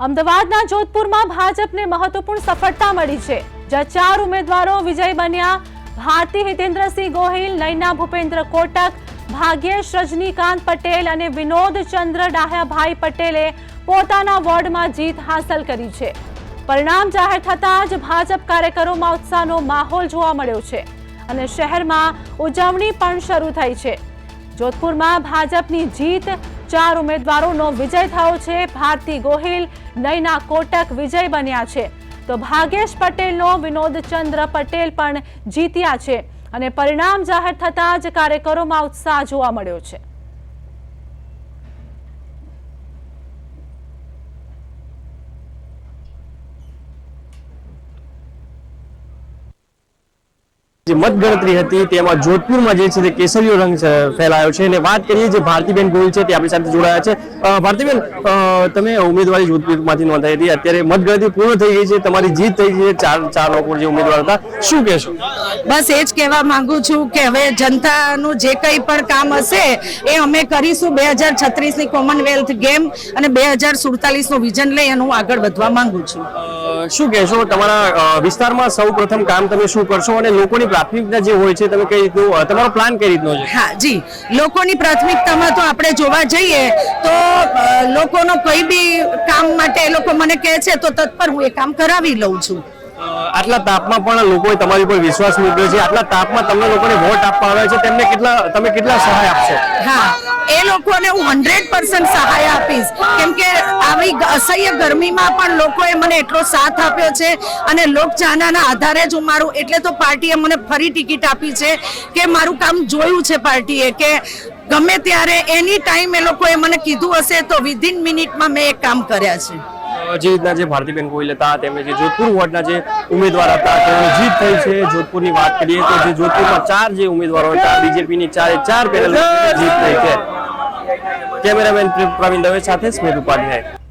અમદાવાદના જોધપુરમાં ભાજપને મહત્વપૂર્ણ સફળતા મળી છે, જ્યાં 4 ઉમેદવારો વિજય બન્યા। ભારતી હિતેન્દ્રસિંહ ગોહિલ, નયના ભૂપેન્દ્ર કોટક, ભાગ્યેશ રજનીકાંત પટેલ અને વિનોદ ચંદ્ર ડાહ્યાભાઈ પટેલે પોતાના વોર્ડમાં જીત હાંસલ કરી છે। પરિણામ જાહેર થતાં જ ભાજપ કાર્યકરોમાં ઉત્સાહનો માહોલ જોવા મળ્યો છે અને શહેરમાં ઉજવણી પણ શરૂ થઈ છે। જોધપુરમાં ભાજપની જીત, 4 ઉમેદવારોનો વિજય થયો છે। ભારતી ગોહિલ, નયના કોટક વિજય બન્યા છે, તો ભાગ્યેશ પટેલનો વિનોદ ચંદ્ર પટેલ પણ જીત્યા છે અને પરિણામ જાહેર થતાં જ કાર્યકરોમાં ઉત્સાહ જોવા મળ્યો છે। मतगणतरी હતી તેમાં જોધપુરમાં જે છે તે કેસરીયો રંગ ફેલાયો છે અને વાત કરીએ જે ભારતીબેન ગોહિલ છે તે આપણી સાથે જોડાયા છે। ભારતીબેન, તમે ઉમેદવારી જોધપુરમાંથી નોંધાઈ હતી, અત્યારે મતગણતરી પૂર્ણ થઈ ગઈ છે, તમારી જીત થઈ ગઈ છે। ચાર લોકો જે ઉમેદવાર હતા, શું કહેશો? બસ એ જ કહેવા માંગુ છું કે હવે જનતાનું જે કંઈ પણ કામ હશે એ અમે કરીશું। 2036ની કોમનવેલ્થ ગેમ અને 2047નું વિઝન લઈ અને હું આગળ વધવા માંગુ છું। શું કહેશો, તમારા વિસ્તારમાં સૌ પ્રથમ કામ તમે શું કરશો અને લોકોની પ્રાથમિકતા જે હોય છે તમે કઈ રીતનું, તમારો પ્લાન કઈ રીતનો છે? હા જી, લોકોની પ્રાથમિકતામાં તો આપણે જોવા જઈએ તો લોકોનો કોઈ બી કામ માટે એ લોકો મને કહે છે તો તત્પર હું એ કામ કરાવી લઉં છું। આટલા તાપમાં પણ લોકોએ તમારી પર વિશ્વાસ મૂક્યો છે, આટલા તાપમાં તમને લોકોને વોટ આપવા આવે છે, તેમને તમે કેટલા સહાય આપશો? હા, એ લોકોને હું 100% સહાય આપીશ, કેમ કે આવી અસહ્ય ગરમીમાં પણ લોકોએ મને એટલો સાથ આપ્યો છે અને લોકચાહનાના આધારે જ હું મારું, એટલે તો પાર્ટીએ મને ફરી ટિકિટ આપી છે કે મારું કામ જોયું છે પાર્ટીએ કે ગમે ત્યારે એની ટાઈમ એ લોકોએ મને કીધું હશે તો વિધિન મિનિટમાં મેં એ કામ કર્યા છે। જે રીતના જે ભારતીબેન ગોહિલ હતા, તેમને જે જોધપુર વોર્ડના જે ઉમેદવાર હતા તેમની જીત થઈ છે। જોધપુરની વાત કરીએ તો જે જોધપુરમાં 4 જે ઉમેદવારો હતા, બીજેપીની 4 પેનલ જીત થઈ છે। કેમેરામેન પ્રવીણ દવે સાથે સ્મિત ઉપાધ્યાય।